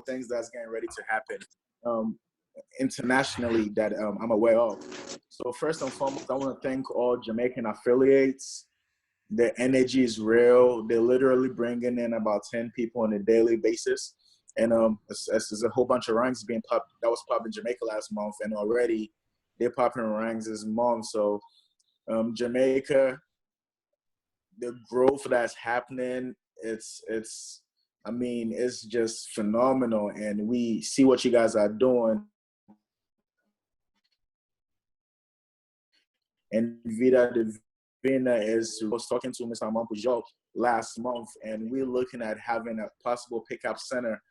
things that's getting ready to happen internationally that I'm aware of. So first and foremost, I want to thank all Jamaican affiliates. The energy is real. They're literally bringing in about 10 people on a daily basis. And there's a whole bunch of ranks being popped. That was popped in Jamaica last month, and already they're popping ranks this month. So Jamaica, the growth that's happening, it's just phenomenal. And we see what you guys are doing. And Vida, Divina was talking to Mr. Armand Puyolt last month, and we're looking at having a possible pickup center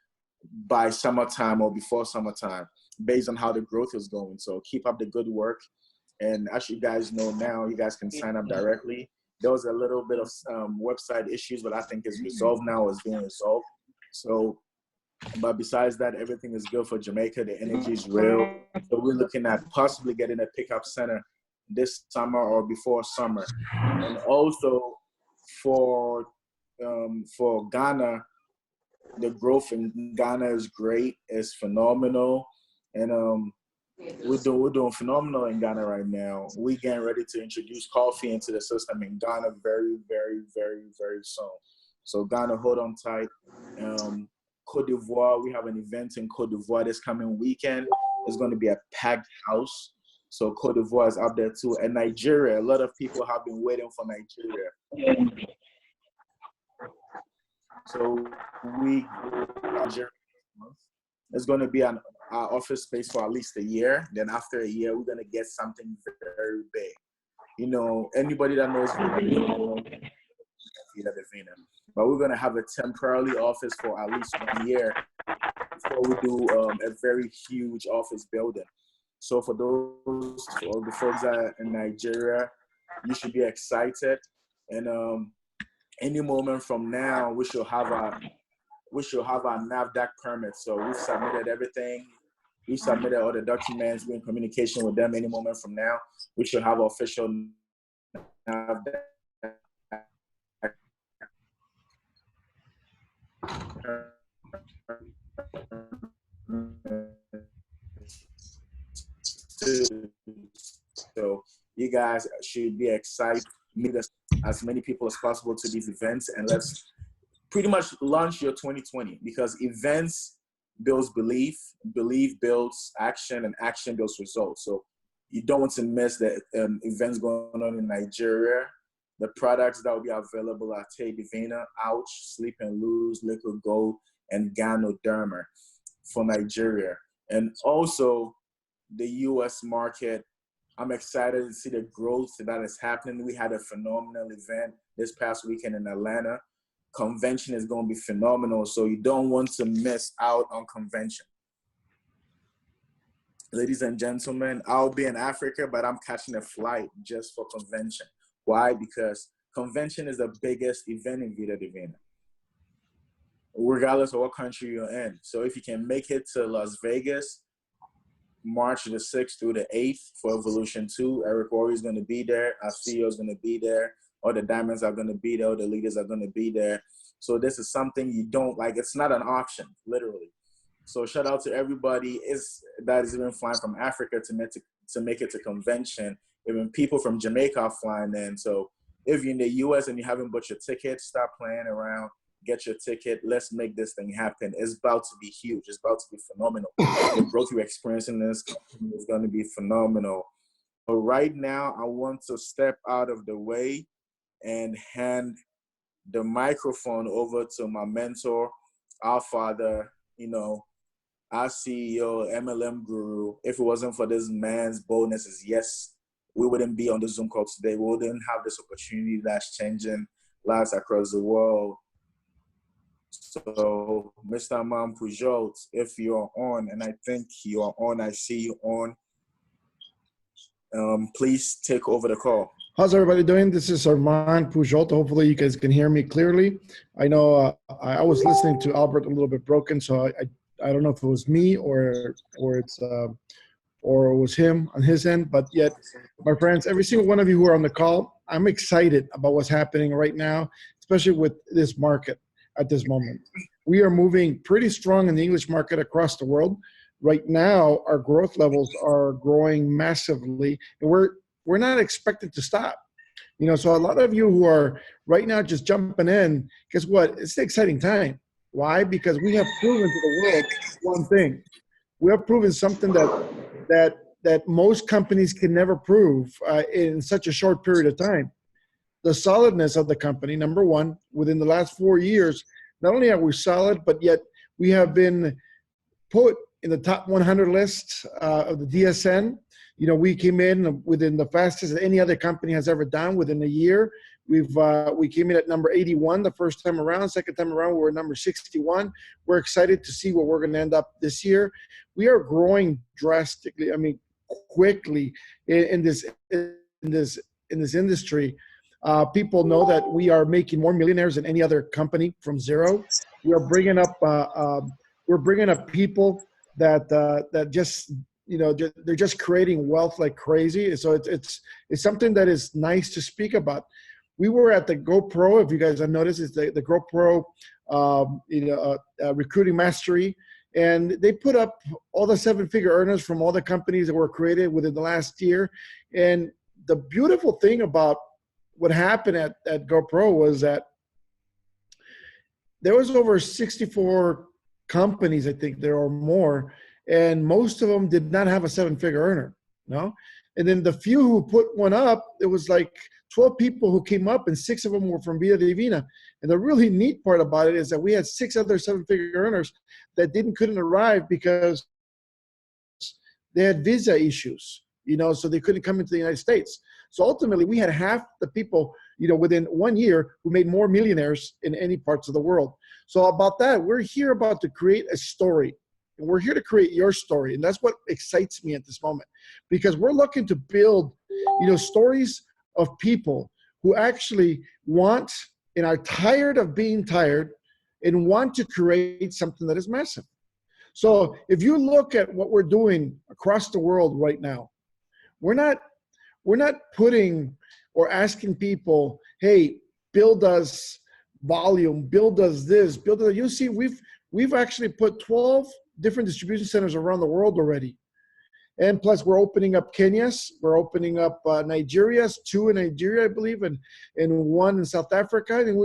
by summertime or before summertime, based on how the growth is going. So keep up the good work. And as you guys know now, you guys can sign up directly. There was a little bit of website issues, but I think it's resolved now, it's being resolved. So, but besides that, everything is good for Jamaica. The energy is real. So we're looking at possibly getting a pickup center this summer or before summer. And also for Ghana, the growth in Ghana is great. It's phenomenal. And we're doing phenomenal in Ghana right now. We're getting ready to introduce coffee into the system in Ghana very, very, very, very soon. So Ghana, hold on tight. Cote d'Ivoire, we have an event in Cote d'Ivoire this coming weekend. It's going to be a packed house. So Cote d'Ivoire is up there too. And Nigeria, a lot of people have been waiting for Nigeria. So Nigeria, it's going to be our office space for at least a year. Then after a year, we're going to get something very big. You know, anybody that knows Vida, but we're going to have a temporary office for at least 1 year before we do a very huge office building. So for the folks that are in Nigeria, you should be excited. And any moment from now, we should have our NAFDAC permit. So we've submitted everything. We submitted all the documents. We're in communication with them. Any moment from now, we should have official NAFDAC. So you guys should be excited. Meet as many people as possible to these events, and let's pretty much launch your 2020, because events builds belief, belief builds action, and action builds results. So you don't want to miss the events going on in Nigeria. The products that will be available are Divina, Ouch, Sleep and Lose, Liquid Gold, and Ganoderma for Nigeria. And also the US market, I'm excited to see the growth that is happening. We had a phenomenal event this past weekend in Atlanta. Convention is going to be phenomenal, so you don't want to miss out on convention. Ladies and gentlemen, I'll be in Africa, but I'm catching a flight just for convention. Why? Because convention is the biggest event in Vida Divina, regardless of what country you're in. So if you can make it to Las Vegas, March the 6th through the 8th for Evolution 2, Eric Worre is going to be there. Our CEO is going to be there. All the diamonds are going to be there. All the leaders are going to be there. So this is something you don't like. It's not an option, literally. So shout out to everybody that is even flying from Africa to make it to convention. Even people from Jamaica are flying in. So if you're in the US and you haven't bought your ticket, stop playing around. Get your ticket. Let's make this thing happen. It's about to be huge. It's about to be phenomenal. The growth you're experiencing in this company is going to be phenomenal. But right now, I want to step out of the way and hand the microphone over to my mentor, our father, our CEO, MLM guru. If it wasn't for this man's boldness, yes, we wouldn't be on the Zoom call today. We wouldn't have this opportunity that's changing lives across the world. So, Mr. Armand Puyolt, if you are on, and I think you are on, I see you on, please take over the call. How's everybody doing? This is Armand Puyolt. Hopefully you guys can hear me clearly. I know I was listening to Albert a little bit broken, so I don't know if it was me or it was him on his end, but yet, my friends, every single one of you who are on the call, I'm excited about what's happening right now, especially with this market at this moment. We are moving pretty strong in the English market across the world. Right now, our growth levels are growing massively, and we're not expected to stop. You know, so a lot of you who are right now just jumping in, guess what? It's an exciting time. Why? Because we have proven to the world one thing. We have proven something that most companies can never prove in such a short period of time. The solidness of the company, number one, within the last 4 years, not only are we solid, but yet we have been put in the top 100 list of the DSN. You know, we came in within the fastest that any other company has ever done within a year. We came in at number 81 the first time around. Second time around, we were number 61. We're excited to see where we're going to end up this year. We are growing drastically. I mean, quickly in this industry. People know that we are making more millionaires than any other company from zero. We are bringing up people that just, you know, they're just creating wealth like crazy. So it's something that is nice to speak about. We were at the GoPro, if you guys have noticed, it's the GoPro recruiting mastery, and they put up all the seven-figure earners from all the companies that were created within the last year. And the beautiful thing about what happened at GoPro was that there was over 64 companies, I think there are more, and most of them did not have a seven-figure earner, no? And then the few who put one up, it was like 12 people who came up, and 6 of them were from Vida Divina. And the really neat part about it is that we had 6 other seven-figure earners that couldn't arrive because they had visa issues, you know, so they couldn't come into the United States. So ultimately, we had half the people, you know, within 1 year who made more millionaires in any parts of the world. So about that, we're here about to create a story. And we're here to create your story. And that's what excites me at this moment, because we're looking to build, you know, stories of people who actually want and are tired of being tired and want to create something that is massive. So if you look at what we're doing across the world right now, we're not putting or asking people, hey, build us volume, build us this, build us. You see, we've actually put 12 different distribution centers around the world already. And plus, we're opening up Kenya's, we're opening up Nigeria's, 2 in Nigeria, I believe, and 1 in South Africa. And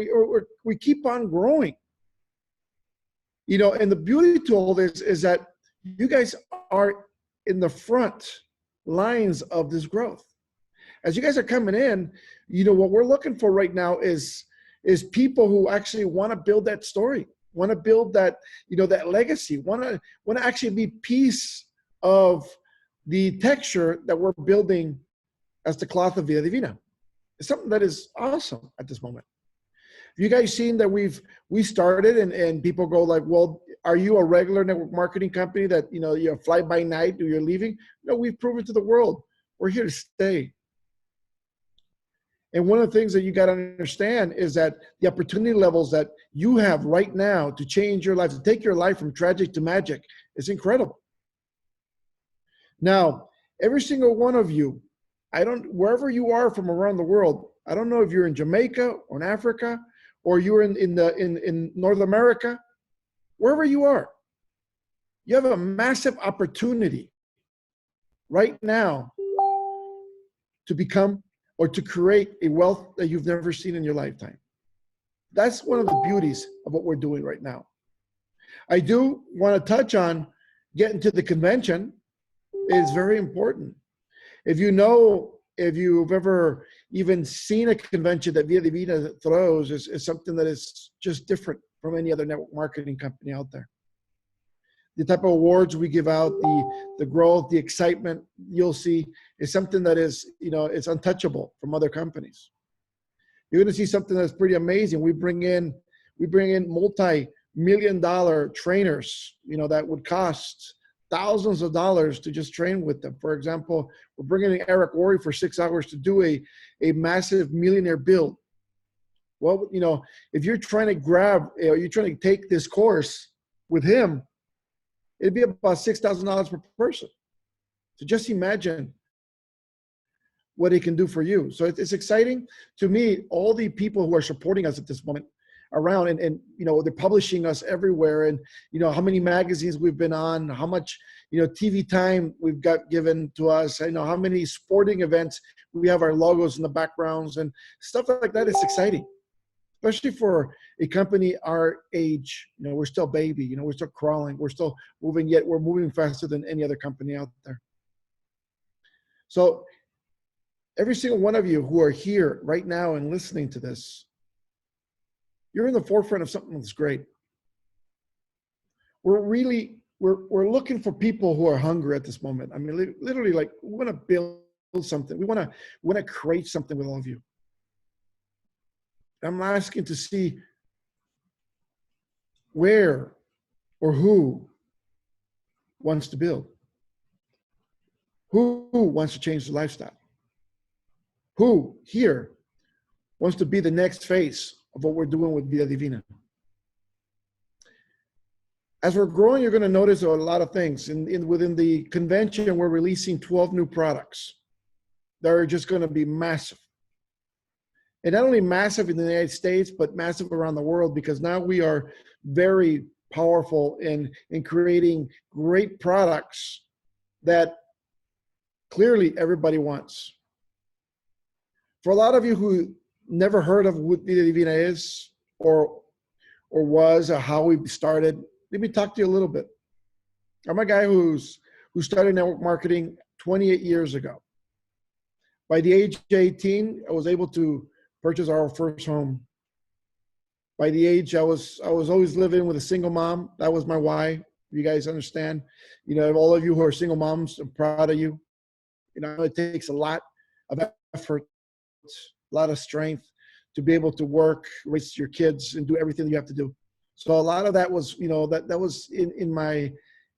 we keep on growing. You know, and the beauty to all this is that you guys are in the front lines of this growth. As you guys are coming in, you know, what we're looking for right now is people who actually want to build that story, want to build that, you know, that legacy, want to actually be piece of the texture that we're building as the cloth of Vida Divina. It's something that is awesome at this moment. You guys seen that we started and people go like, well, are you a regular network marketing company that, you know, you're fly by night or you're leaving? No, we've proven to the world we're here to stay. And one of the things that you got to understand is that the opportunity levels that you have right now to change your life, to take your life from tragic to magic, is incredible. Now, every single one of you, wherever you are from around the world, I don't know if you're in Jamaica or in Africa or you're in North America, wherever you are, you have a massive opportunity right now to become or to create a wealth that you've never seen in your lifetime. That's one of the beauties of what we're doing right now. I do want to touch on getting to the convention. It's very important. If you've ever even seen a convention that Vida Divina throws, is something that is just different from any other network marketing company out there. The type of awards we give out, the growth, the excitement you'll see is something that is, you know, it's untouchable from other companies. You're going to see something that's pretty amazing. We bring in multi-million-dollar trainers, you know, that would cost thousands of dollars to just train with them. For example, we're bringing in Eric Worre for 6 hours to do a massive millionaire build. Well, you know, if you're trying to take this course with him, it'd be about $6,000 per person. So just imagine what he can do for you. So it's exciting to me. All the people who are supporting us at this moment, around, and you know, they're publishing us everywhere, and you know how many magazines we've been on, how much, you know, TV time we've got given to us. I know how many sporting events we have our logos in the backgrounds and stuff like that. It's exciting, especially for a company our age. You know, we're still baby, you know, we're still crawling, we're still moving, yet we're moving faster than any other company out there. So every single one of you who are here right now and listening to this, you're in the forefront of something that's great. We're looking for people who are hungry at this moment. I mean, literally, like, we want to build something. We want to create something with all of you. I'm asking to see where or who wants to build, who wants to change the lifestyle, who here wants to be the next phase of what we're doing with Vida Divina. As we're growing, you're going to notice a lot of things. Within the convention, we're releasing 12 new products that are just going to be massive. And not only massive in the United States, but massive around the world, because now we are very powerful in creating great products that clearly everybody wants. For a lot of you who never heard of what Vida Divina is or was, or how we started, let me talk to you a little bit. I'm a guy who started network marketing 28 years ago. By the age of 18, I was able to purchase our first home. By the age, I was always living with a single mom. That was my why. You guys understand? You know, all of you who are single moms, I'm proud of you. You know, it takes a lot of effort, a lot of strength to be able to work, raise your kids, and do everything you have to do. So a lot of that was, you know, that was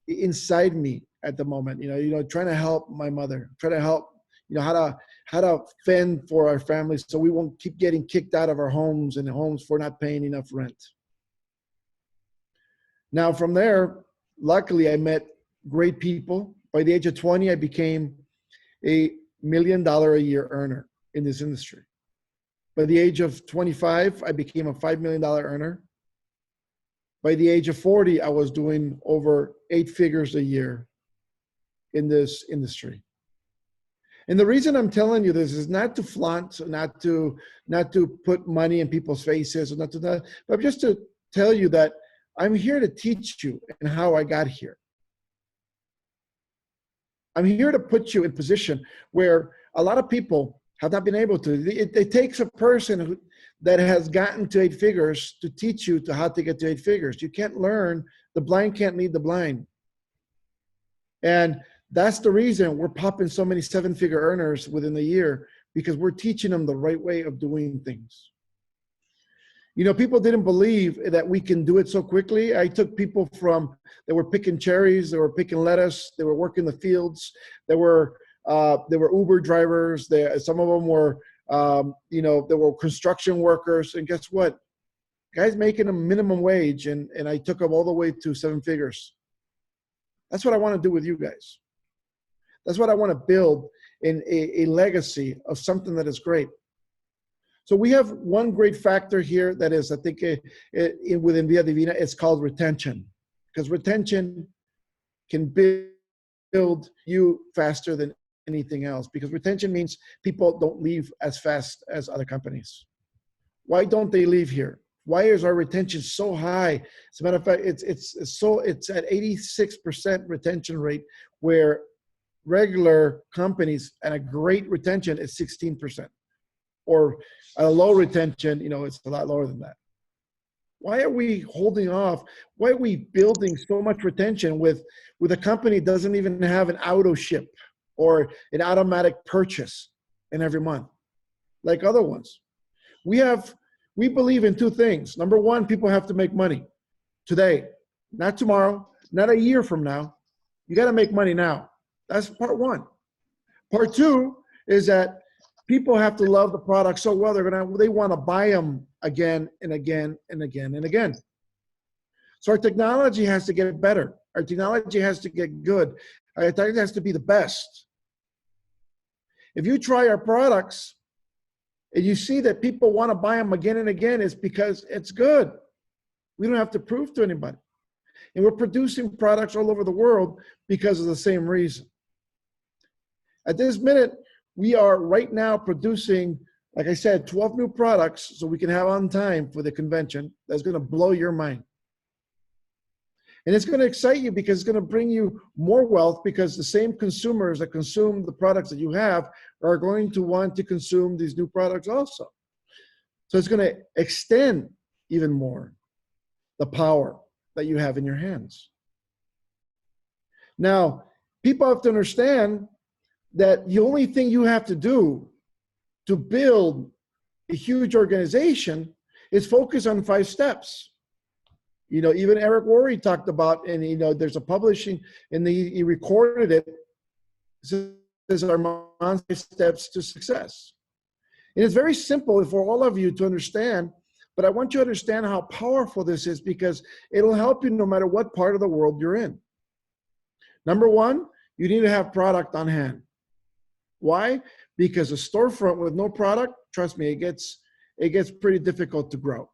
inside me at the moment. You know, trying to help my mother, trying to help, you know, how to fend for our families so we won't keep getting kicked out of our homes and homes for not paying enough rent. Now from there, luckily I met great people. By the age of 20, I became a $1 million a year earner in this industry. By the age of 25, I became a $5 million earner. By the age of 40, I was doing over 8 figures a year in this industry. And the reason I'm telling you this is not to flaunt, not to put money in people's faces, or not to that, but just to tell you that I'm here to teach you and how I got here. I'm here to put you in position where a lot of people have not been able to. It takes a person that has gotten to 8 figures to teach you to how to get to 8 figures. You can't learn. The blind can't lead the blind. And that's the reason we're popping so many 7-figure earners within the year, because we're teaching them the right way of doing things. You know, people didn't believe that we can do it so quickly. I took people they were picking cherries, they were picking lettuce, they were working the fields, they were Uber drivers. Some of them were, you know, they were construction workers. And guess what? Guys making a minimum wage, and I took them all the way to 7 figures. That's what I want to do with you guys. That's what I want to build in a legacy of something that is great. So we have one great factor here that is, I think, within Vida Divina, it's called retention. Because retention can build you faster than anything else. Because retention means people don't leave as fast as other companies. Why don't they leave here? Why is our retention so high? As a matter of fact, it's at 86% retention rate, where regular companies and a great retention is 16%. Or a low retention, you know, it's a lot lower than that. Why are we holding off? Why are we building so much retention with a company that doesn't even have an auto ship or an automatic purchase in every month like other ones? We believe in 2 things. Number one, people have to make money today, not tomorrow, not a year from now. You got to make money now. That's part one. Part two is that people have to love the product so well they want to buy them again and again and again and again. So our technology has to get better. Our technology has to get good. Our technology has to be the best. If you try our products and you see that people want to buy them again and again, it's because it's good. We don't have to prove to anybody. And we're producing products all over the world because of the same reason. At this minute, we are right now producing, like I said, 12 new products so we can have on time for the convention. That's going to blow your mind. And it's going to excite you because it's going to bring you more wealth, because the same consumers that consume the products that you have are going to want to consume these new products also. So it's going to extend even more the power that you have in your hands. Now, people have to understand that the only thing you have to do to build a huge organization is focus on 5 steps. You know, even Eric Worre talked about, and you know, there's a publishing, and he recorded it. It says Armand's 5 steps to success. And it's very simple for all of you to understand, but I want you to understand how powerful this is, because it'll help you no matter what part of the world you're in. Number 1, you need to have product on hand. Why? Because a storefront with no product, trust me, it gets pretty difficult to grow.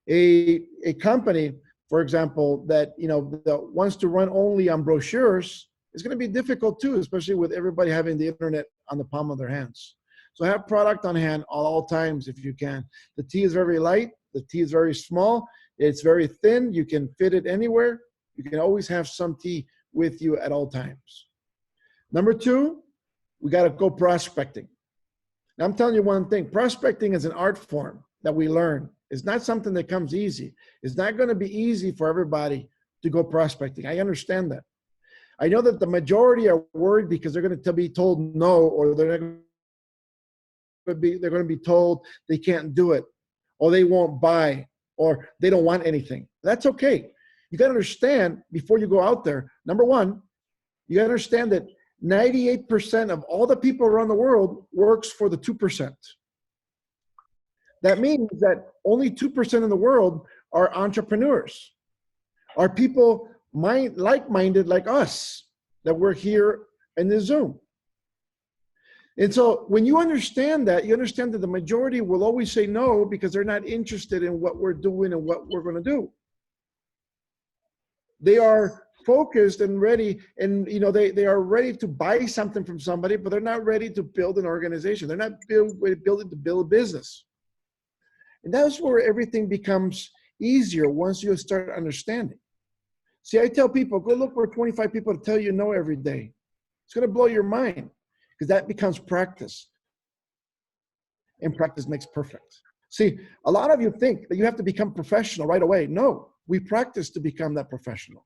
A company, for example, that that wants to run only on brochures is going to be difficult too, especially with everybody having the internet on the palm of their hands. So have product on hand at all times if you can. The tea is very light. The tea is very small. It's very thin. You can fit it anywhere. You can always have some tea with you at all times. Number 2, we got to go prospecting. Now, I'm telling you one thing, prospecting is an art form that we learn. It's not something that comes easy. It's not going to be easy for everybody to go prospecting. I understand that. I know that the majority are worried because they're going to be told no, or they're going to be told they can't do it, or they won't buy, or they don't want anything. That's okay. You got to understand before you go out there, number 1, you got to understand that 98% of all the people around the world works for the 2%. That means that only 2% in the world are entrepreneurs, are people like-minded like us that we're here in this Zoom. And so when you understand that, you understand that the majority will always say no because they're not interested in what we're doing and what we're going to do. They are focused and ready, and they are ready to buy something from somebody, but they're not ready to build an organization. They're not building to build a business. And that's where everything becomes easier once you start understanding. See, I tell people, go look for 25 people to tell you no every day. It's going to blow your mind, because that becomes practice. And practice makes perfect. See, a lot of you think that you have to become professional right away. No, we practice to become that professional.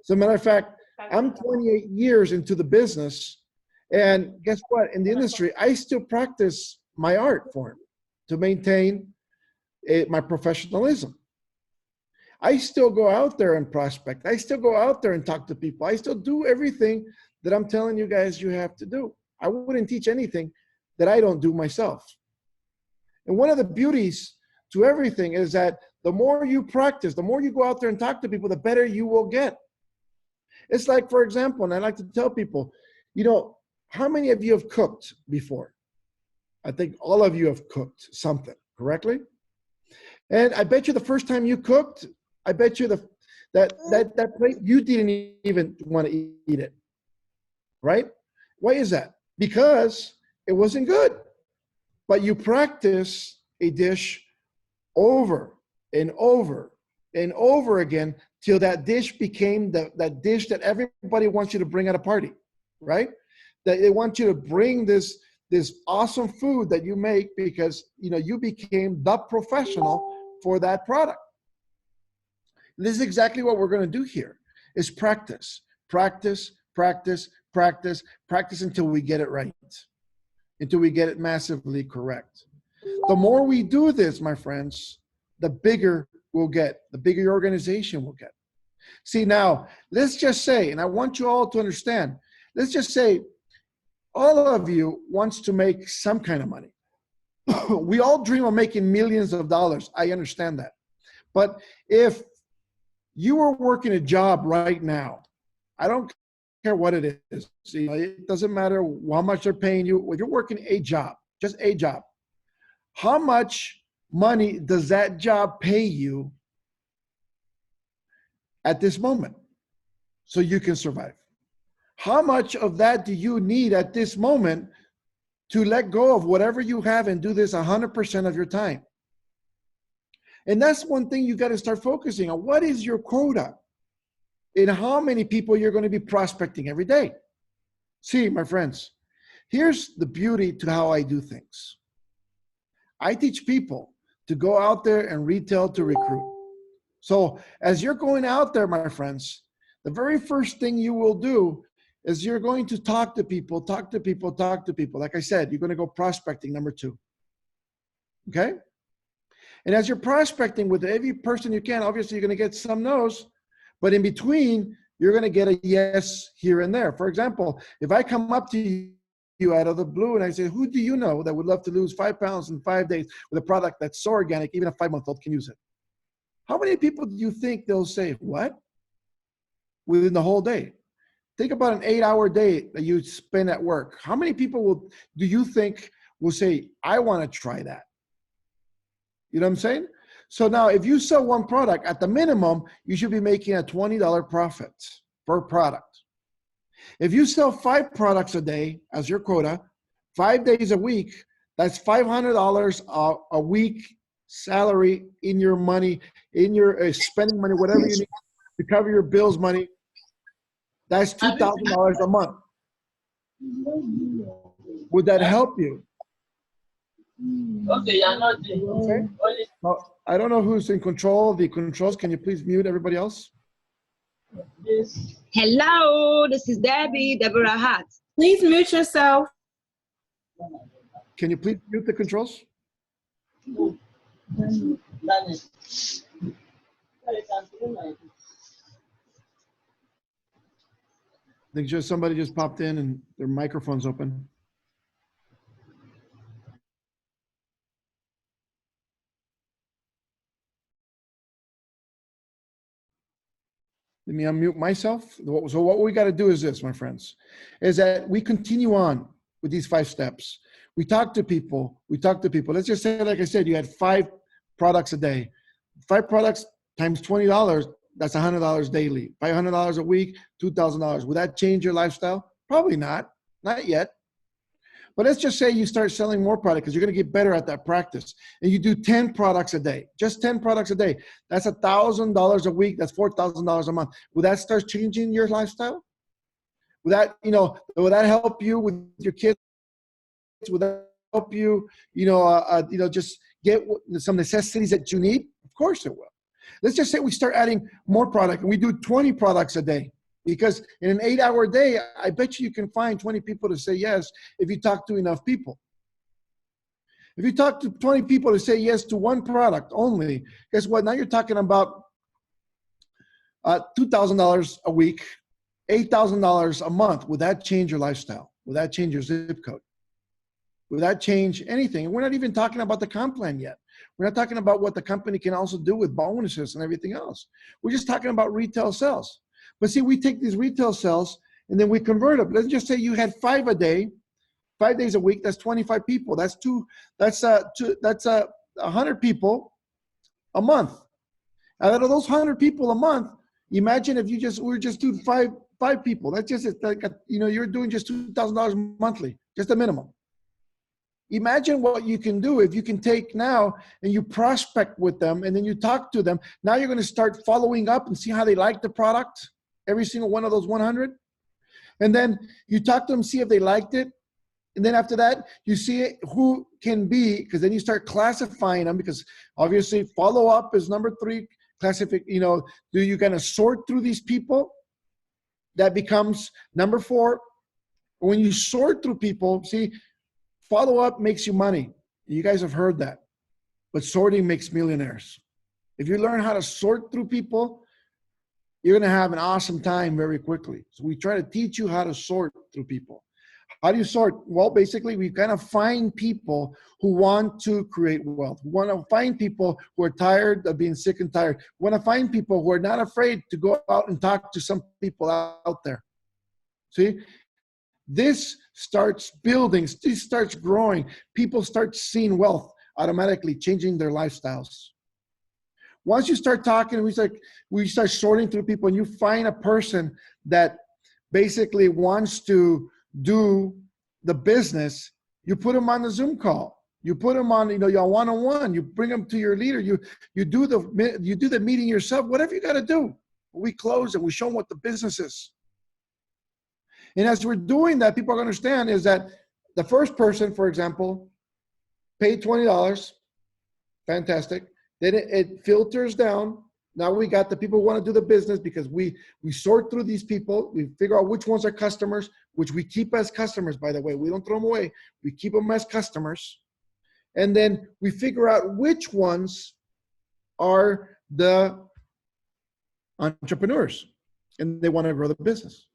As a matter of fact, I'm 28 years into the business, and guess what? In the industry, I still practice my art form to maintain my professionalism. I still go out there and prospect. I still go out there and talk to people. I still do everything that I'm telling you guys you have to do. I wouldn't teach anything that I don't do myself. And one of the beauties to everything is that the more you practice, the more you go out there and talk to people, the better you will get. It's like, for example, and I like to tell people, how many of you have cooked before? I think all of you have cooked something, correctly? And I bet you the first time you cooked, I bet you that plate, you didn't even want to eat it, right? Why is that? Because it wasn't good. But you practice a dish over and over and over again till that dish became that dish that everybody wants you to bring at a party, right? That they want you to bring this awesome food that you make because you became the professional for that product. And this is exactly what we're going to do here, is practice, practice, practice, practice, practice until we get it right, until we get it massively correct. The more we do this, my friends, the bigger we'll get, the bigger your organization will get. See, now, let's just say, and I want you all to understand, let's just say all of you wants to make some kind of money. We all dream of making millions of dollars. I understand that. But if you were working a job right now, I don't care what it is. See, it doesn't matter how much they're paying you. If you're working a job, just a job, how much money does that job pay you at this moment so you can survive? How much of that do you need at this moment to let go of whatever you have and do this 100% of your time? And that's one thing you got to start focusing on. What is your quota? And how many people you're going to be prospecting every day? See, my friends, here's the beauty to how I do things. I teach people to go out there and retail to recruit. So as you're going out there, my friends, the very first thing you will do is you're going to talk to people, talk to people, talk to people. Like I said, you're going to go prospecting, number 2. Okay? And as you're prospecting with every person you can, obviously you're going to get some no's, but in between, you're going to get a yes here and there. For example, if I come up to you out of the blue and I say, who do you know that would love to lose 5 pounds in 5 days with a product that's so organic, even a 5-month-old can use it? How many people do you think they'll say, what? Within the whole day. Think about an 8-hour day that you spend at work. How many people do you think will say, I want to try that? You know what I'm saying? So now if you sell one product, at the minimum, you should be making a $20 profit per product. If you sell 5 products a day as your quota, 5 days a week, that's $500 a week salary in your money, in your spending money, whatever you need to cover your bills money. That's $2,000 a month. Would that help you? Okay, you're not doing. Okay. Well, I don't know who's in control of the controls. Can you please mute everybody else? Hello, this is Deborah Hart. Please mute yourself. Can you please mute the controls? I think somebody just popped in and their microphone's open. Let me unmute myself. So what we got to do is this, my friends, is that we continue on with these 5 steps. We talk to people. Let's just say, like I said, you had 5 products a day. 5 products times $20, that's $100 daily. $500 a week, $2,000. Would that change your lifestyle? Probably not yet. But let's just say you start selling more product because you're going to get better at that practice. And you do 10 products a day, just 10 products a day. That's $1,000 a week. That's $4,000 a month. Will that start changing your lifestyle? Will that help you with your kids? Will that help you, just get some necessities that you need? Of course it will. Let's just say we start adding more product and we do 20 products a day. Because in an 8-hour day, I bet you can find 20 people to say yes if you talk to enough people. If you talk to 20 people to say yes to one product only, guess what? Now you're talking about $2,000 a week, $8,000 a month. Would that change your lifestyle? Would that change your zip code? Would that change anything? And we're not even talking about the comp plan yet. We're not talking about what the company can also do with bonuses and everything else. We're just talking about retail sales. But see, we take these retail sales and then we convert them. Let's just say you had 5 a day, 5 days a week. That's 25 people. That's 100 people a month. Out of those 100 people a month, imagine if we're just doing five people. That's just like you're doing just $2,000 monthly, just a minimum. Imagine what you can do if you can take now and you prospect with them and then you talk to them. Now you're going to start following up and see how they like the product. Every single one of those 100. And then you talk to them, see if they liked it. And then after that, you see who can be, because then you start classifying them, because obviously follow up is number 3. Do you kind of sort through these people? That becomes number 4. When you sort through people, see, follow up makes you money. You guys have heard that. But sorting makes millionaires. If you learn how to sort through people, you're going to have an awesome time very quickly. So we try to teach you how to sort through people. How do you sort? Well, basically, we kind of find people who want to create wealth. We want to find people who are tired of being sick and tired. We want to find people who are not afraid to go out and talk to some people out there. See? This starts building. This starts growing. People start seeing wealth. automatically changing their lifestyles. Once you start talking, we start sorting through people, and you find a person that basically wants to do the business, you put them on the Zoom call. You put them on, your one-on-one. You bring them to your leader. You do the meeting yourself. Whatever you got to do. We close and we show them what the business is. And as we're doing that, people are going to understand is that the first person, for example, paid $20. Fantastic. Then it filters down. Now we got the people who want to do the business because we sort through these people. We figure out which ones are customers, which we keep as customers, by the way. We don't throw them away. We keep them as customers. And then we figure out which ones are the entrepreneurs and they want to grow the business.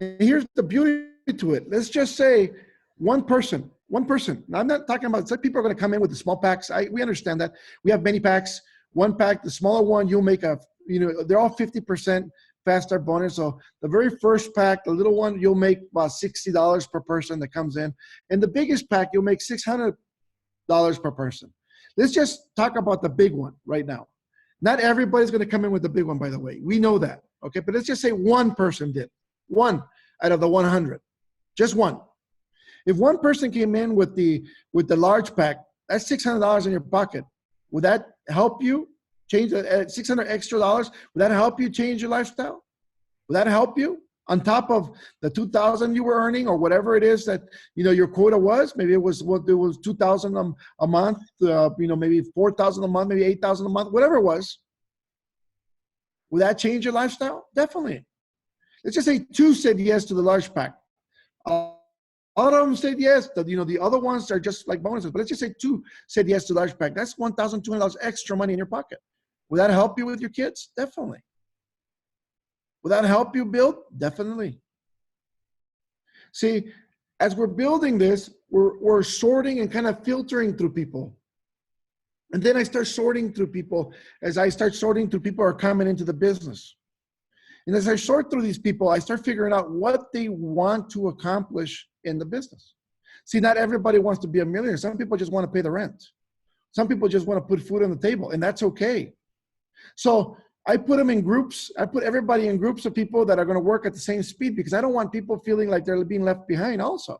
And here's the beauty to it. Let's just say one person. Now, I'm not talking about, some people are going to come in with the small packs. We understand that. We have many packs. One pack, the smaller one, you'll make they're all 50% fast start bonus. So the very first pack, the little one, you'll make about $60 per person that comes in. And the biggest pack, you'll make $600 per person. Let's just talk about the big one right now. Not everybody's going to come in with the big one, by the way. We know that. Okay. But let's just say one person did. One out of the 100. Just one. If one person came in with the large pack, that's $600 in your pocket. Would that help you change $600 extra dollars? Would that help you change your lifestyle? Would that help you on top of the $2,000 you were earning or whatever it is that your quota was? Maybe it was $2,000 a month, maybe $4,000 a month, maybe $8,000 a month, whatever it was. Would that change your lifestyle? Definitely. Let's just say 2 said yes to the large pack. All of them said yes. The other ones are just like bonuses. But let's just say 2 said yes to large pack. That's $1,200 extra money in your pocket. Will that help you with your kids? Definitely. Will that help you build? Definitely. See, as we're building this, we're sorting and kind of filtering through people. And then I start sorting through people. As I start sorting through people who are coming into the business. And as I sort through these people, I start figuring out what they want to accomplish in the business. See, not everybody wants to be a millionaire. Some people just want to pay the rent. Some people just want to put food on the table, and that's okay. So I put them in groups. I put everybody in groups of people that are going to work at the same speed because I don't want people feeling like they're being left behind also.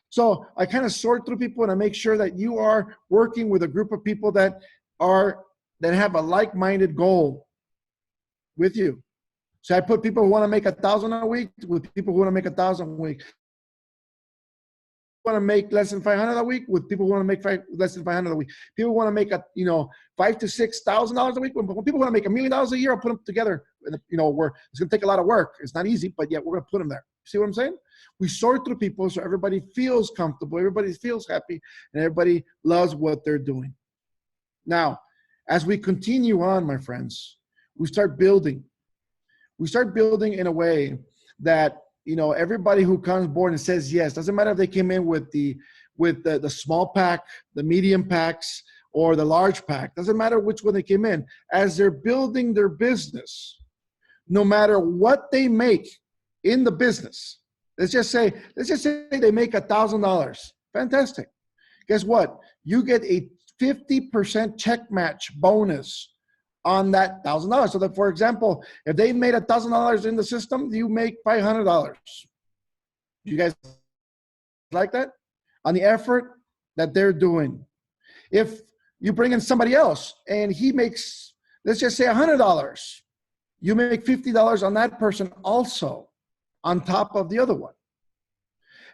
So I kind of sort through people and I make sure that you are working with a group of people that have a like-minded goal with you. So I put people who want to make 1,000 a week with people who want to make 1,000 a week. Want to make less than 500 a week with people who want to make less than 500 a week. People want to make $5,000 to $6,000 a week. When people want to make $1 million a year, I'll put them together. Where it's going to take a lot of work. It's not easy, but yet we're going to put them there. See what I'm saying? We sort through people so everybody feels comfortable, everybody feels happy, and everybody loves what they're doing. Now, as we continue on, my friends, we start building. We start building in a way that everybody who comes aboard and says yes, doesn't matter if they came in with the small pack, the medium packs, or the large pack, doesn't matter which one they came in, as they're building their business, no matter what they make in the business. Let's just say they make $1,000. Fantastic. Guess what? You get a 50% check match bonus on that $1,000. So that, for example, if they made $1,000 in the system, you make $500. You guys like that? On the effort that they're doing. If you bring in somebody else and he makes, let's just say $100, you make $50 on that person also on top of the other one.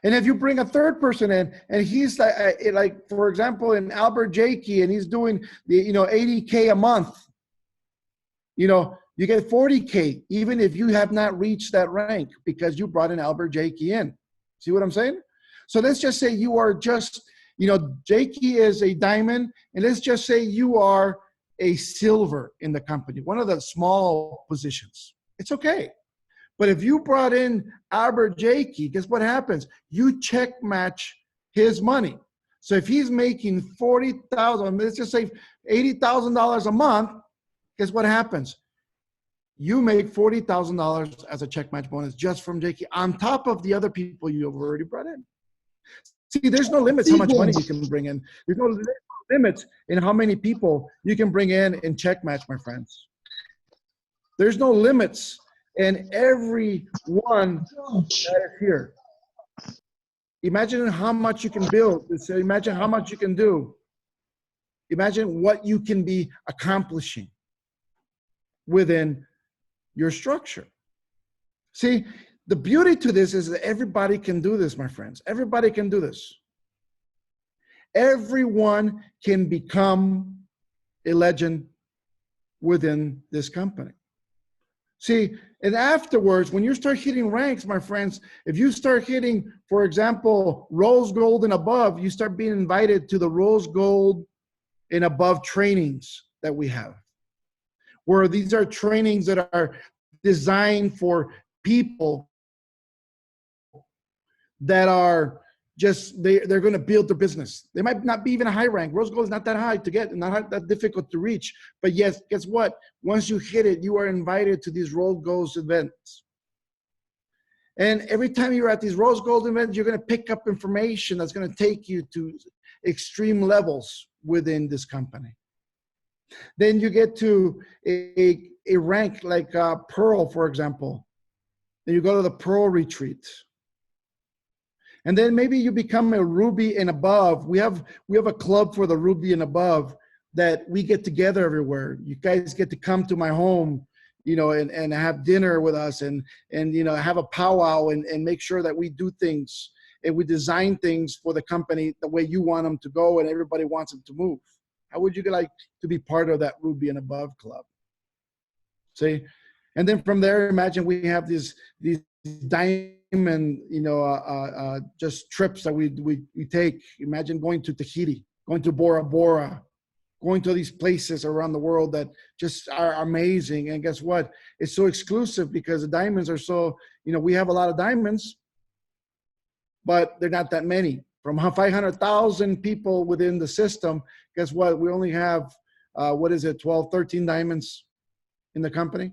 And if you bring a third person in and he's like for example, in Albert Jakey, and he's doing the, $80K a month, you get $40K, even if you have not reached that rank because you brought in Albert Jakey in. See what I'm saying? So let's just say you are just, Jakey is a diamond, and let's just say you are a silver in the company, one of the small positions. It's okay. But if you brought in Albert Jakey, guess what happens? You check match his money. So if he's making $40,000, let's just say $80,000 a month, guess what happens? You make $40,000 as a check match bonus just from Jakey on top of the other people you have already brought in. See, there's no limits how much money you can bring in. There's no limits in how many people you can bring in check match, my friends. There's no limits in every one that is here. Imagine how much you can build. Imagine how much you can do. Imagine what you can be accomplishing within your structure. See, the beauty to this is that everybody can do this, my friends. Everybody can do this. Everyone can become a legend within this company. See, and afterwards, when you start hitting ranks, my friends, if you start hitting, for example, rose gold and above, you start being invited to the rose gold and above trainings that we have, where these are trainings that are designed for people that are just, they're going to build their business. They might not be even a high rank. Rose gold is not that high to get, not that difficult to reach. But yes, guess what? Once you hit it, you are invited to these rose gold events. And every time you're at these rose gold events, you're going to pick up information that's going to take you to extreme levels within this company. Then you get to a rank like Pearl, for example. Then you go to the Pearl retreat. And then maybe you become a Ruby and above. We have a club for the Ruby and above that we get together everywhere. You guys get to come to my home, you know, and have dinner with us and you know, have a powwow and make sure that we do things and we design things for the company the way you want them to go and everybody wants them to move. How would you like to be part of that Ruby and above club? See? And then from there, imagine we have these diamond, you know, just trips that we take. Imagine going to Tahiti, going to Bora Bora, going to these places around the world that just are amazing. And guess what? It's so exclusive because the diamonds are so, you know, we have a lot of diamonds, but they're not that many. From 500,000 people within the system, guess what? We only have, 12, 13 diamonds in the company.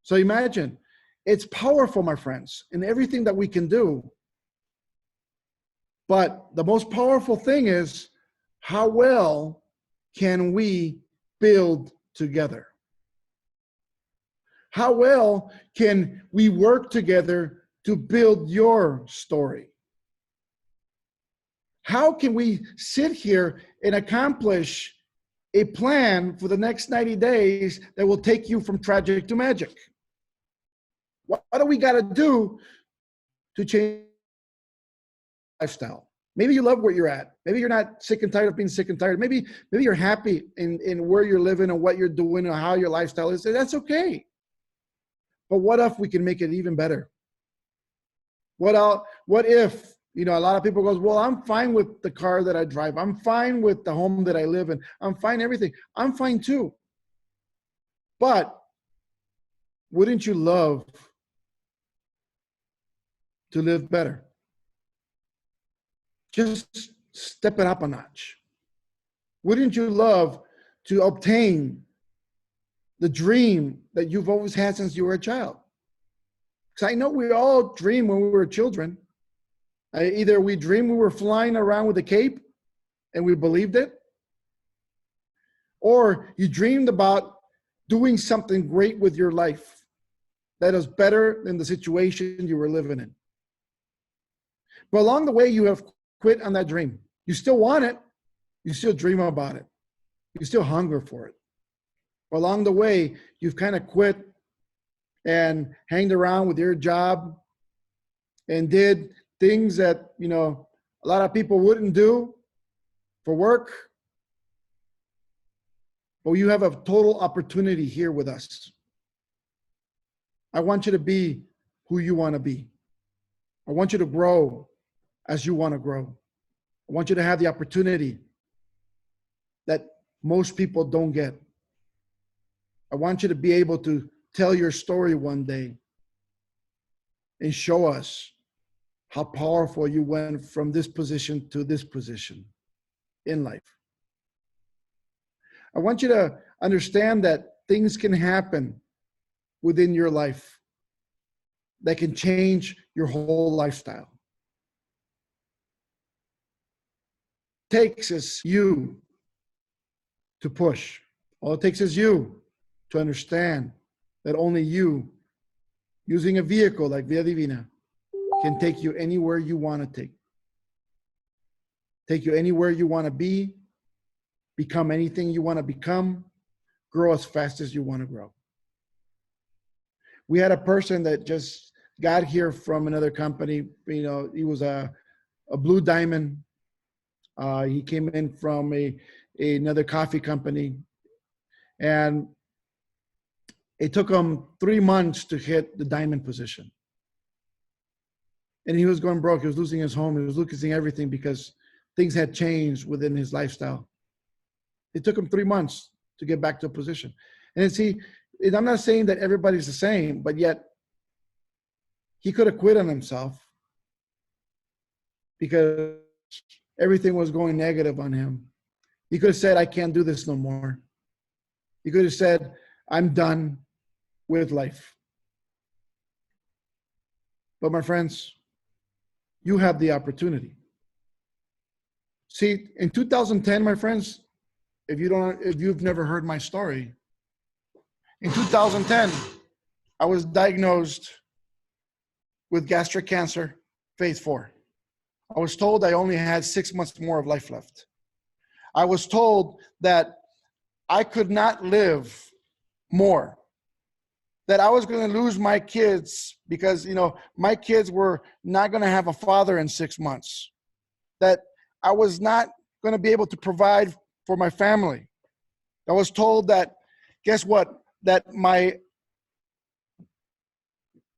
So imagine, it's powerful, my friends, in everything that we can do. But the most powerful thing is, how well can we build together? How well can we work together to build your story? How can we sit here and accomplish a plan for the next 90 days that will take you from tragic to magic? What do we got to do to change lifestyle? Maybe you love where you're at. Maybe you're not sick and tired of being sick and tired. Maybe you're happy in where you're living and what you're doing and how your lifestyle is. That's okay. But what if we can make it even better? What if, you know, a lot of people goes, well, I'm fine with the car that I drive. I'm fine with the home that I live in. I'm fine everything. I'm fine too. But wouldn't you love to live better? Just step it up a notch. Wouldn't you love to obtain the dream that you've always had since you were a child? Because I know we all dream when we were children. Either we dreamed we were flying around with a cape and we believed it, or you dreamed about doing something great with your life that is better than the situation you were living in. But along the way, you have quit on that dream. You still want it. You still dream about it. You still hunger for it. But along the way, you've kind of quit and hanged around with your job and did things that, you know, a lot of people wouldn't do for work. But you have a total opportunity here with us. I want you to be who you want to be. I want you to grow as you want to grow. I want you to have the opportunity that most people don't get. I want you to be able to tell your story one day and show us how powerful you went from this position to this position in life. I want you to understand that things can happen within your life that can change your whole lifestyle. takes is you to push. All it takes is you to understand that only you, using a vehicle like Vida Divina, can take you anywhere you want to take you anywhere you want to be, become anything you want to become, grow as fast as you want to grow. We had a person that just got here from another company. You know, he was a blue diamond. He came in from another coffee company, and it took him 3 months to hit the diamond position. And he was going broke. He was losing his home. He was losing everything because things had changed within his lifestyle. It took him 3 months to get back to a position. And see, I'm not saying that everybody's the same, but yet he could have quit on himself because everything was going negative on him. He could have said, I can't do this no more. He could have said, I'm done with life. But my friends, you have the opportunity. See, in 2010, my friends, if you've never heard my story, in 2010, I was diagnosed with gastric cancer, phase 4. I was told I only had 6 months more of life left. I was told that I could not live more, that I was going to lose my kids because, you know, my kids were not going to have a father in 6 months, that I was not going to be able to provide for my family. I was told that, guess what, that my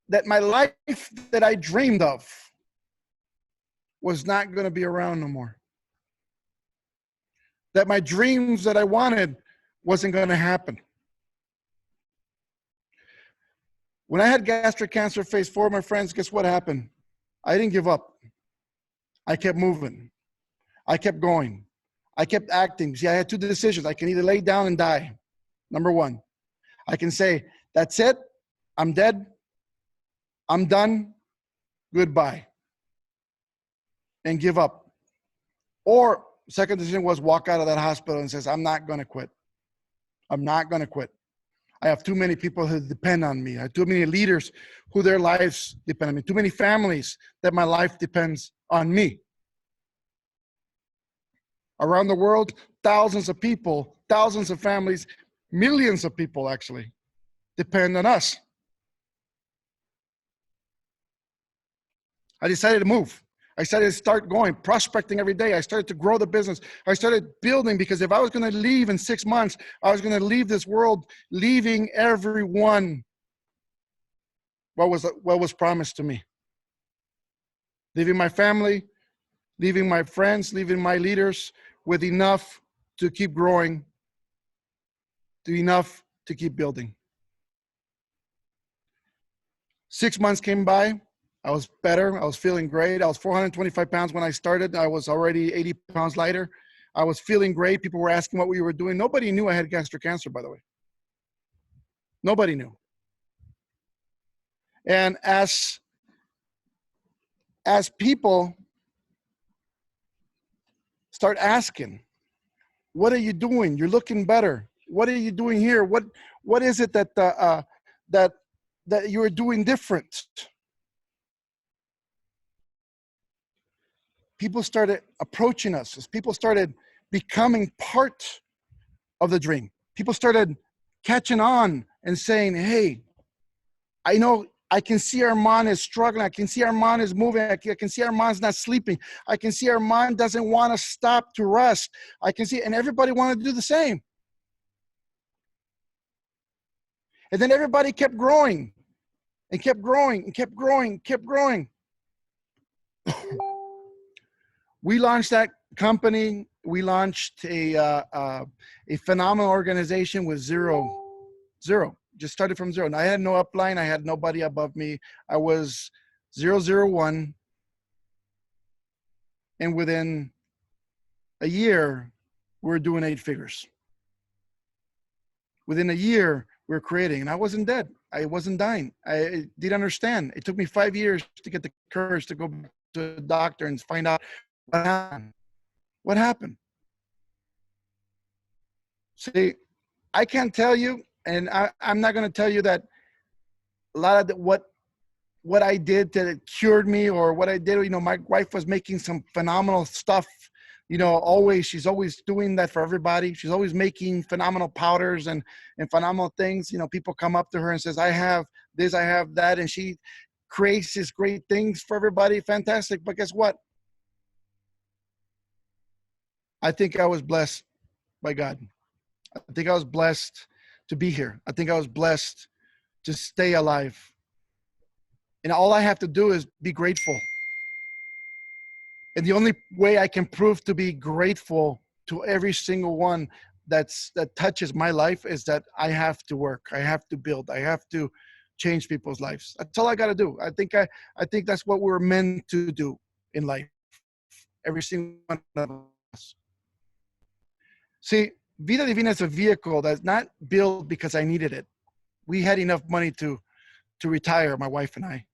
life that I dreamed of was not going to be around no more. That my dreams that I wanted wasn't going to happen. When I had gastric cancer phase 4, my friends, guess what happened? I didn't give up. I kept moving. I kept going. I kept acting. See, I had 2 decisions. I can either lay down and die. Number 1, I can say, that's it. I'm dead. I'm done. Goodbye. And give up. Or second decision was walk out of that hospital and says, I'm not going to quit. I'm not going to quit. I have too many people who depend on me. I have too many leaders who their lives depend on me. Too many families that my life depends on me. Around the world, thousands of people, thousands of families, millions of people actually depend on us. I decided to move. I started to start going, prospecting every day. I started to grow the business. I started building because if I was going to leave in 6 months, I was going to leave this world, leaving everyone what was promised to me. Leaving my family, leaving my friends, leaving my leaders with enough to keep growing, enough to keep building. 6 months came by. I was better. I was feeling great. I was 425 pounds when I started. I was already 80 pounds lighter. I was feeling great. People were asking what we were doing. Nobody knew I had gastric cancer, by the way. Nobody knew. And as people start asking, what are you doing? You're looking better. What are you doing here? What is it that you're doing different? People started approaching us, as people started becoming part of the dream. People started catching on and saying, hey, I know I can see Armand is struggling. I can see Armand is moving. I can see Armand's not sleeping. I can see Armand doesn't want to stop to rest. I can see, and everybody wanted to do the same. And then everybody kept growing and kept growing and kept growing, kept growing. We launched that company. We launched a phenomenal organization with zero. Just started from zero. And I had no upline. I had nobody above me. I was 001. And within a year, we were doing 8 figures. Within a year, we were creating. And I wasn't dead. I wasn't dying. I didn't understand. It took me 5 years to get the courage to go to the doctor and find out what happened. What happened? See, I can't tell you, and I'm not going to tell you that a lot of what I did that cured me, or what I did. You know, my wife was making some phenomenal stuff. You know, she's always doing that for everybody. She's always making phenomenal powders and phenomenal things. You know, people come up to her and says, I have this, I have that. And she creates these great things for everybody. Fantastic. But guess what? I think I was blessed by God. I think I was blessed to be here. I think I was blessed to stay alive. And all I have to do is be grateful. And the only way I can prove to be grateful to every single one that touches my life is that I have to work. I have to build. I have to change people's lives. That's all I got to do. I think that's what we're meant to do in life. Every single one of us. See, Vida Divina is a vehicle that's not built because I needed it. We had enough money to retire, my wife and I.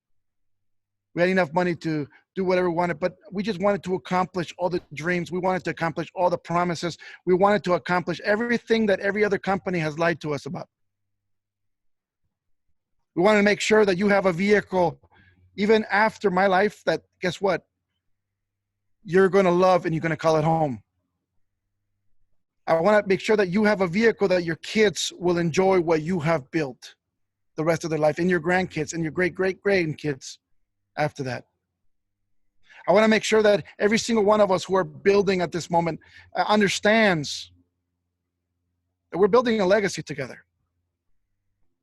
We had enough money to do whatever we wanted, but we just wanted to accomplish all the dreams. We wanted to accomplish all the promises. We wanted to accomplish everything that every other company has lied to us about. We wanted to make sure that you have a vehicle, even after my life, that guess what? You're going to love and you're going to call it home. I want to make sure that you have a vehicle that your kids will enjoy what you have built the rest of their life, and your grandkids and your great-great-grandkids after that. I want to make sure that every single one of us who are building at this moment understands that we're building a legacy together.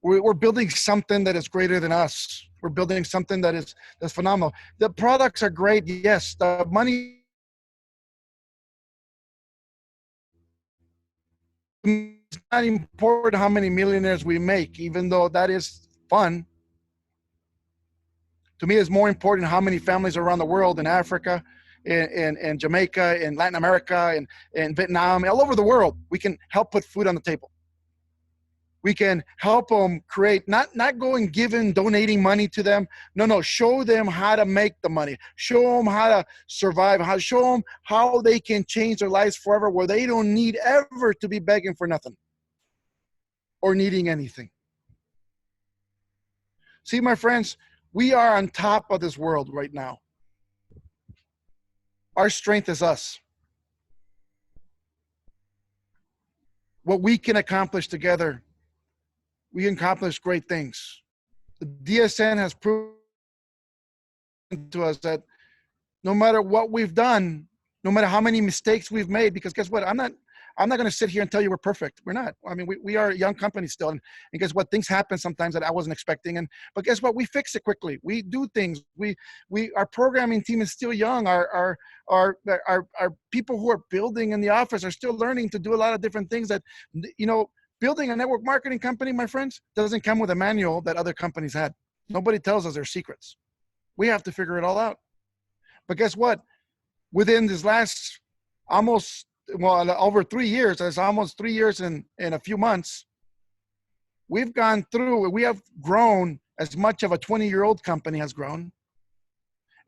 We're building something that is greater than us. We're building something that's phenomenal. The products are great, yes. The money, it's not important how many millionaires we make, even though that is fun. To me, it's more important how many families around the world, in Africa, in Jamaica, in Latin America, in Vietnam, all over the world, we can help put food on the table. We can help them create, not going giving, donating money to them. No, show them how to make the money. Show them how to survive. Show them how they can change their lives forever, where they don't need ever to be begging for nothing or needing anything. See, my friends, we are on top of this world right now. Our strength is us. What we can accomplish together, we can accomplish great things. The DSN has proven to us that no matter what we've done, no matter how many mistakes we've made, because guess what? I'm not going to sit here and tell you we're perfect. We're not. I mean, we are a young company still. And guess what? Things happen sometimes that I wasn't expecting. But guess what? We fix it quickly. We do things. Our programming team is still young. Our people who are building in the office are still learning to do a lot of different things that, you know, building a network marketing company, my friends, doesn't come with a manual that other companies had. Nobody tells us their secrets. We have to figure it all out. But guess what? Within this last over 3 years, it's almost 3 years in a few months, we have grown as much of a 20-year-old company has grown.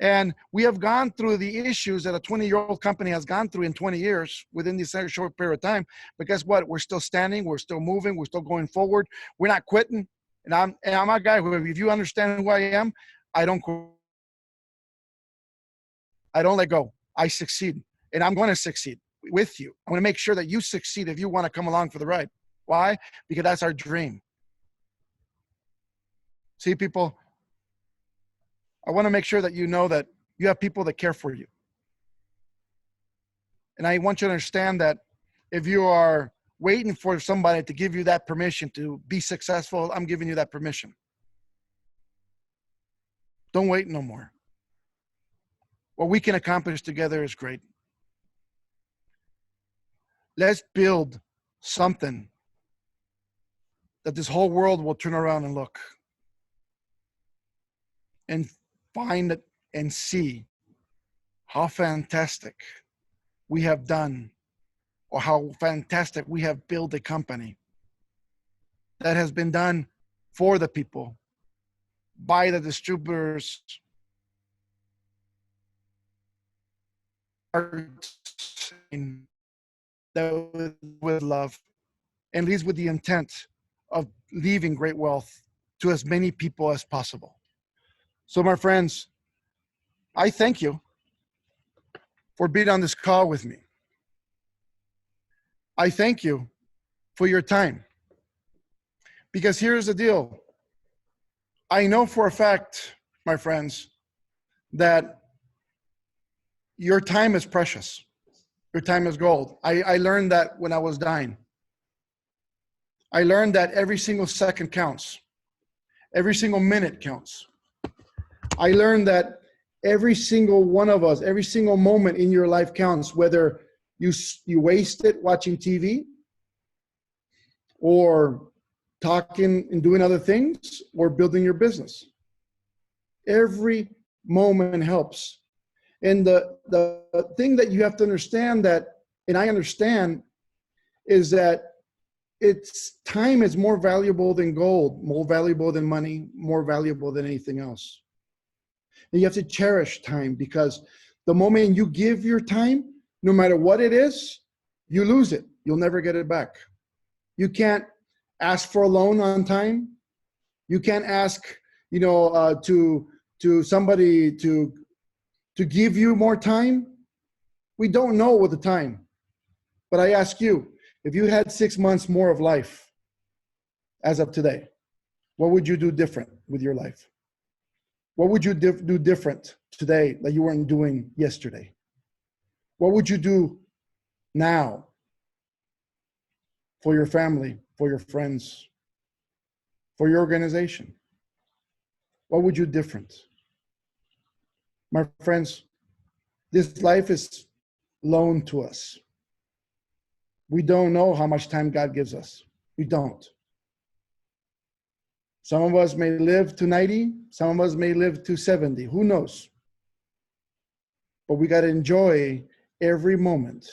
And we have gone through the issues that a 20-year-old company has gone through in 20 years within this short period of time. But guess what? We're still standing. We're still moving. We're still going forward. We're not quitting. And I'm a guy who, if you understand who I am, I don't quit. I don't let go. I succeed. And I'm going to succeed with you. I want to make sure that you succeed if you want to come along for the ride. Why? Because that's our dream. See, people, I want to make sure that you know that you have people that care for you. And I want you to understand that if you are waiting for somebody to give you that permission to be successful, I'm giving you that permission. Don't wait no more. What we can accomplish together is great. Let's build something that this whole world will turn around and look and find it and see how fantastic we have done, or how fantastic we have built a company that has been done for the people, by the distributors, that with love and leads with the intent of leaving great wealth to as many people as possible. So my friends, I thank you for being on this call with me. I thank you for your time. Because here's the deal. I know for a fact, my friends, that your time is precious. Your time is gold. I learned that when I was dying. I learned that every single second counts. Every single minute counts. I learned that every single one of us, every single moment in your life counts, whether you waste it watching TV or talking and doing other things or building your business. Every moment helps. And the thing that you have to understand that, and I understand, is that time is more valuable than gold, more valuable than money, more valuable than anything else. And you have to cherish time, because the moment you give your time, no matter what it is, you lose it. You'll never get it back. You can't ask for a loan on time. You can't ask, to somebody to give you more time. We don't know with the time. But I ask you, if you had 6 months more of life as of today, what would you do different with your life? What would you do different today that you weren't doing yesterday? What would you do now for your family, for your friends, for your organization? What would you do different? My friends, this life is loaned to us. We don't know how much time God gives us. We don't. Some of us may live to 90. Some of us may live to 70. Who knows? But we got to enjoy every moment.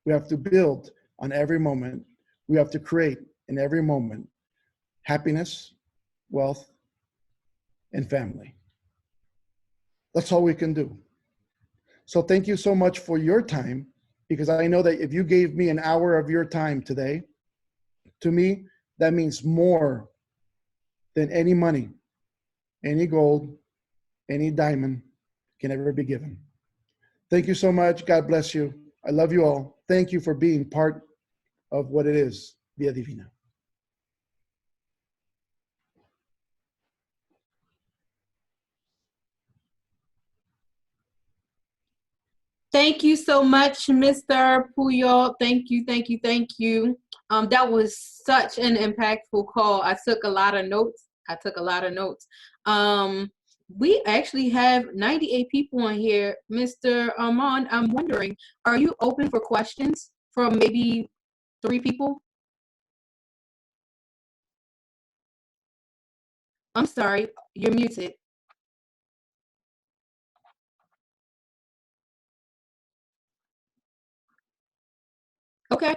We have to build on every moment. We have to create in every moment happiness, wealth, and family. That's all we can do. So thank you so much for your time, because I know that if you gave me an hour of your time today, to me, that means more than any money, any gold, any diamond can ever be given. Thank you so much. God bless you. I love you all. Thank you for being part of what it is, Vida Divina. Thank you so much, Mr. Puyolt. Thank you, thank you, thank you. That was such an impactful call. I took a lot of notes. We actually have 98 people on here. Mr. Armand, I'm wondering, are you open for questions from maybe 3 people? I'm sorry, you're muted. Okay.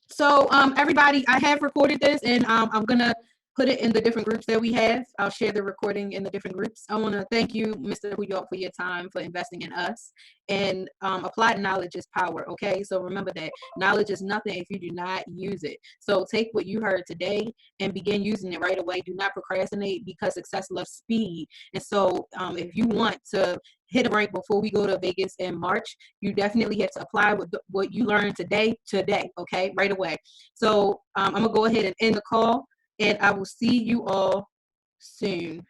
So everybody, I have recorded this, and I'm gonna put it in the different groups that we have. I'll share the recording in the different groups. I want to thank you, Mr. Puyolt, for your time, for investing in us. And applied knowledge is power, okay? So remember that knowledge is nothing if you do not use it. So take what you heard today and begin using it right away. Do not procrastinate, because success loves speed. And so if you want to hit a rank before we go to Vegas in March, you definitely have to apply with what you learned today, okay? Right away. So I'm going to go ahead and end the call, and I will see you all soon.